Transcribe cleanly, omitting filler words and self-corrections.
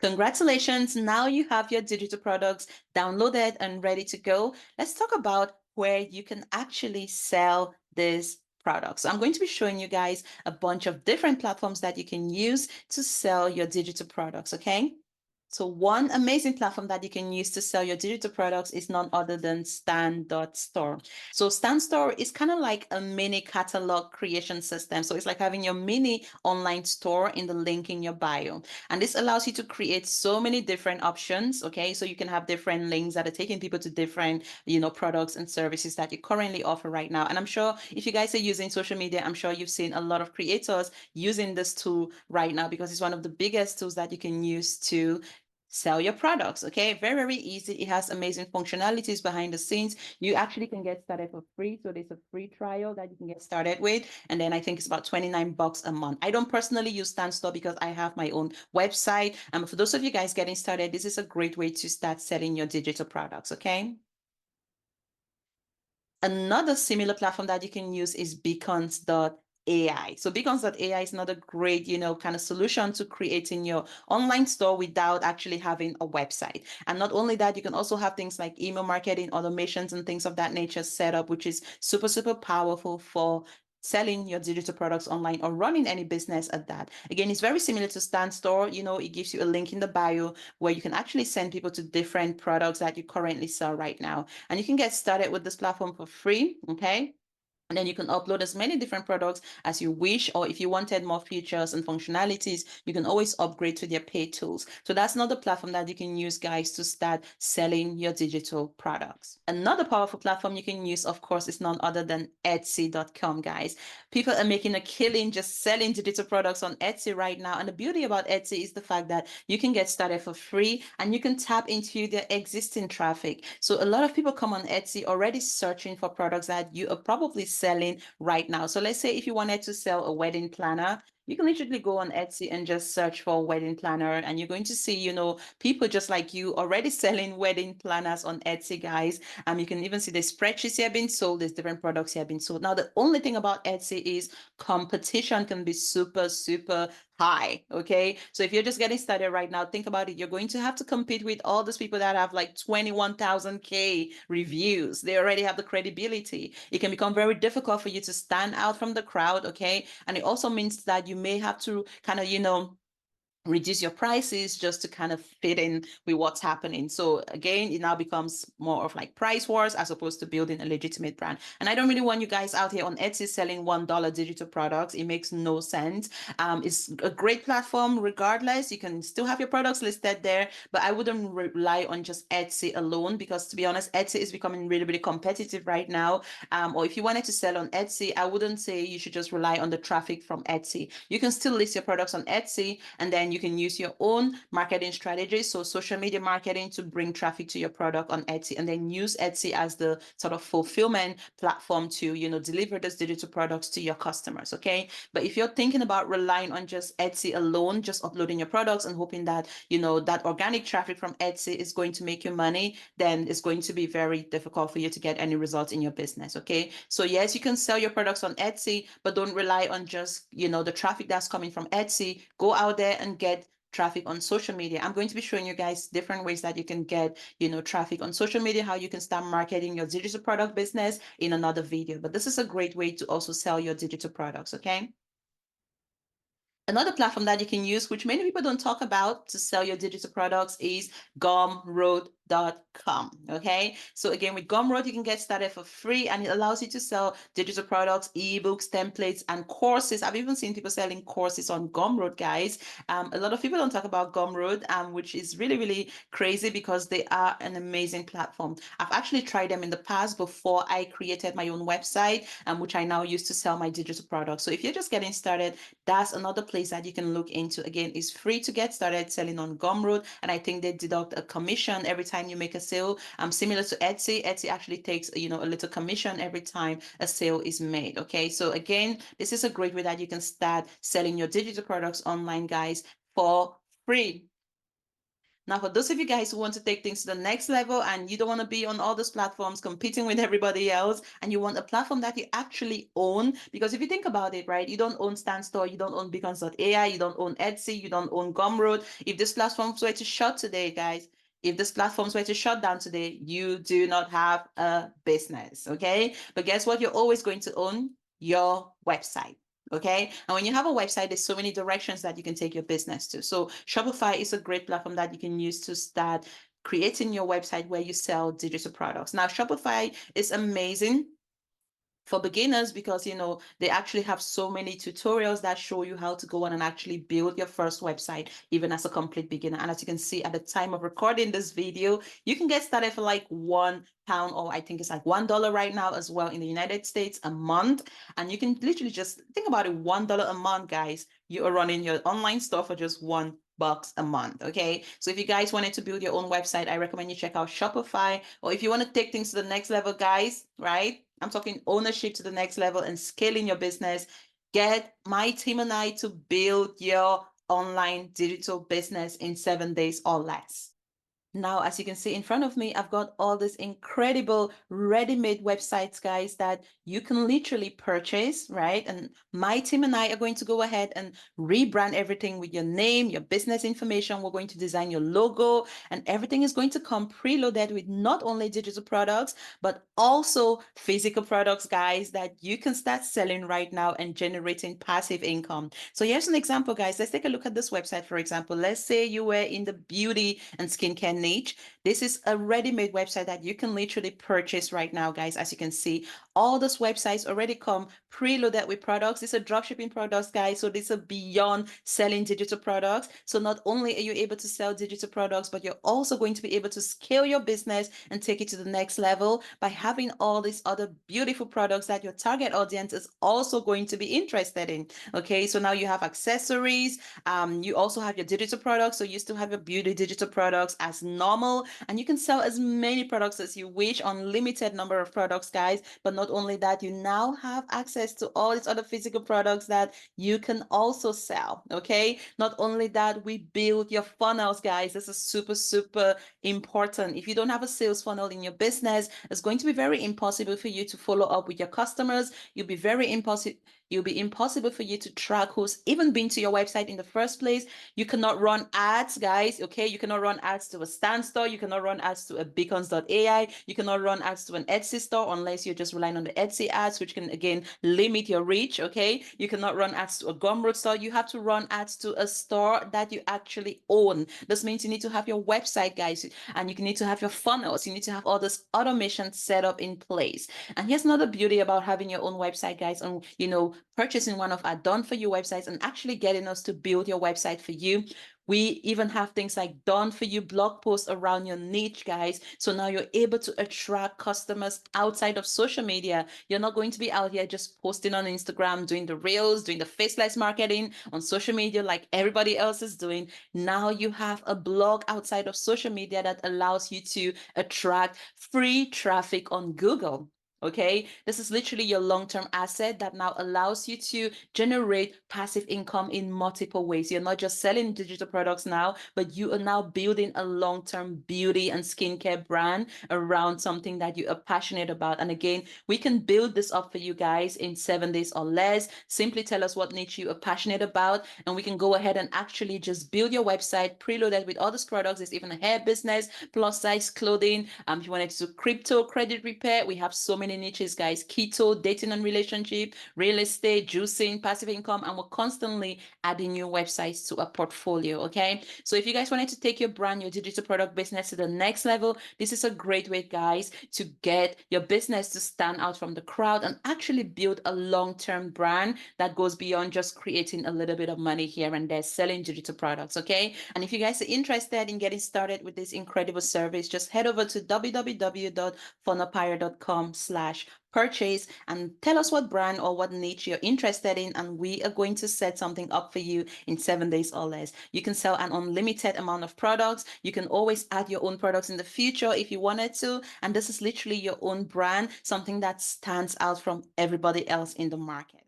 Congratulations, now you have your digital products downloaded and ready to go. Let's talk about where you can actually sell these products. I'm going to be showing you guys a bunch of different platforms that you can use to sell your digital products, okay? So one amazing platform that you can use to sell your digital products is none other than Stan.store. So Stan Store is kind of like a mini catalog creation system. So it's like having your mini online store in the link in your bio. And this allows you to create so many different options. Okay. So you can have different links that are taking people to different, products and services that you currently offer right now. And I'm sure if you guys are using social media, I'm sure you've seen a lot of creators using this tool right now because it's one of the biggest tools that you can use to sell your products. Okay, very, very easy. It has amazing functionalities behind the scenes. You actually can get started for free. So there's a free trial that you can get started with. And then I think it's about 29 bucks a month. I don't personally use StanStore because I have my own website. And for those of you guys getting started, this is a great way to start selling your digital products. Okay. Another similar platform that you can use is beacons.ai. So beacons.ai is another great, kind of solution to creating your online store without actually having a website. And not only that, you can also have things like email marketing, automations, and things of that nature set up, which is super, super powerful for selling your digital products online or running any business at that. Again, it's very similar to Stan Store. It gives you a link in the bio where you can actually send people to different products that you currently sell right now. And you can get started with this platform for free. Okay. And then you can upload as many different products as you wish, or if you wanted more features and functionalities, you can always upgrade to their paid tools. So that's another platform that you can use, guys, to start selling your digital products. Another powerful platform you can use, of course, is none other than Etsy.com, guys. People are making a killing just selling digital products on Etsy right now. And the beauty about Etsy is the fact that you can get started for free and you can tap into their existing traffic. So a lot of people come on Etsy already searching for products that you are probably selling right now. So let's say if you wanted to sell a wedding planner, you can literally go on Etsy and just search for wedding planner, and you're going to see, people just like you already selling wedding planners on Etsy, guys. You can even see the spreadsheets here being sold. There's different products here being sold. Now, the only thing about Etsy is competition can be super, super high. Okay. So if you're just getting started right now, think about it. You're going to have to compete with all those people that have like 21,000K reviews. They already have the credibility. It can become very difficult for you to stand out from the crowd. Okay. And it also means that you may have to kind of, reduce your prices just to kind of fit in with what's happening. So again, it now becomes more of like price wars as opposed to building a legitimate brand. And I don't really want you guys out here on Etsy selling $1 digital products. It makes no sense. It's a great platform regardless. You can still have your products listed there, but I wouldn't rely on just Etsy alone because, to be honest, Etsy is becoming really, really competitive right now. Or if you wanted to sell on Etsy, I wouldn't say you should just rely on the traffic from Etsy. You can still list your products on Etsy, and then you can use your own marketing strategies, so social media marketing, to bring traffic to your product on Etsy, and then use Etsy as the sort of fulfillment platform to, deliver those digital products to your customers. Okay. But if you're thinking about relying on just Etsy alone, just uploading your products and hoping that, that organic traffic from Etsy is going to make you money, then it's going to be very difficult for you to get any results in your business. Okay. So yes, you can sell your products on Etsy, but don't rely on just, the traffic that's coming from Etsy. Go out there and get traffic on social media. I'm going to be showing you guys different ways that you can get, traffic on social media, how you can start marketing your digital product business in another video. But this is a great way to also sell your digital products, okay? Another platform that you can use, which many people don't talk about to sell your digital products, is Gumroad.com. Okay. So again, with Gumroad, you can get started for free, and it allows you to sell digital products, ebooks, templates, and courses. I've even seen people selling courses on Gumroad, guys. A lot of people don't talk about Gumroad, which is really, really crazy because they are an amazing platform. I've actually tried them in the past before I created my own website, which I now use to sell my digital products. So if you're just getting started, that's another place that you can look into. Again, it's free to get started selling on Gumroad, and I think they deduct a commission every time you make a sale. Similar to Etsy. Etsy actually takes, a little commission every time a sale is made. Okay, so again, this is a great way that you can start selling your digital products online, guys, for free. Now, for those of you guys who want to take things to the next level and you don't want to be on all those platforms competing with everybody else, and you want a platform that you actually own, because if you think about it, right, you don't own Stan Store, you don't own Beacons.ai, you don't own Etsy, you don't own Gumroad. If this platforms were to shut today, guys, if this platforms were to shut down today, you do not have a business, okay? But guess what? You're always going to own your website. Okay. And when you have a website, there's so many directions that you can take your business to. So Shopify is a great platform that you can use to start creating your website where you sell digital products. Now, Shopify is amazing for beginners because they actually have so many tutorials that show you how to go on and actually build your first website even as a complete beginner. And as you can see at the time of recording this video, you can get started for like £1, or I think it's like $1 right now as well in the United States a month. And you can literally just think about it, $1 a month, guys. You are running your online store for just $1 a month. Okay, so if you guys wanted to build your own website, I recommend you check out Shopify. Or if you want to take things to the next level, guys, right, I'm talking ownership to the next level and scaling your business, get my team and I to build your online digital business in 7 days or less. Now, as you can see in front of me, I've got all these incredible ready-made websites, guys, that you can literally purchase, right? And my team and I are going to go ahead and rebrand everything with your name, your business information. We're going to design your logo, and everything is going to come preloaded with not only digital products, but also physical products, guys, that you can start selling right now and generating passive income. So here's an example, guys. Let's take a look at this website, for example. Let's say you were in the beauty and skincare niche. This is a ready-made website that you can literally purchase right now, guys. As you can see, all those websites already come preloaded with products. These are dropshipping products, guys. So these are beyond selling digital products. So not only are you able to sell digital products, but you're also going to be able to scale your business and take it to the next level by having all these other beautiful products that your target audience is also going to be interested in. Okay, so now you have accessories. You also have your digital products. So you still have your beauty digital products as normal, and you can sell as many products as you wish, unlimited number of products, guys. But not only that, you now have access to all these other physical products that you can also sell. Okay, not only that, we build your funnels, guys. This is super, super important. If you don't have a sales funnel in your business, it's going to be very impossible for you to follow up with your customers. You'll be very impossible. It'll be impossible for you to track who's even been to your website in the first place. You cannot run ads, guys. Okay, you cannot run ads to a Stan Store. You cannot run ads to a Beacons.ai. You cannot run ads to an Etsy store unless you're just relying on the Etsy ads, which can again limit your reach. Okay, you cannot run ads to a Gumroad store. You have to run ads to a store that you actually own. This means you need to have your website, guys, and you need to have your funnels. You need to have all this automation set up in place. And here's another beauty about having your own website, guys, and purchasing one of our done for you websites and actually getting us to build your website for you. We even have things like done for you blog posts around your niche, guys. So now you're able to attract customers outside of social media. You're not going to be out here just posting on Instagram, doing the reels, doing the faceless marketing on social media like everybody else is doing. Now you have a blog outside of social media that allows you to attract free traffic on Google. Okay, this is literally your long-term asset that now allows you to generate passive income in multiple ways. You're not just selling digital products now, but you are now building a long-term beauty and skincare brand around something that you are passionate about. And again, we can build this up for you guys in 7 days or less. Simply tell us what niche you are passionate about, and we can go ahead and actually just build your website preloaded with all these products. There's even a hair business, plus size clothing. If you wanted to do crypto, credit repair, we have so many niches, guys. Keto, dating and relationship, real estate, juicing, passive income, and we're constantly adding new websites to a portfolio. Okay, so if you guys wanted to take your brand, your digital product business to the next level, this is a great way, guys, to get your business to stand out from the crowd and actually build a long-term brand that goes beyond just creating a little bit of money here and there selling digital products. Okay, and if you guys are interested in getting started with this incredible service, just head over to www.funnelpire.com/purchase and tell us what brand or what niche you're interested in, and we are going to set something up for you in 7 days or less. You can sell an unlimited amount of products. You can always add your own products in the future if you wanted to, and this is literally your own brand, something that stands out from everybody else in the market.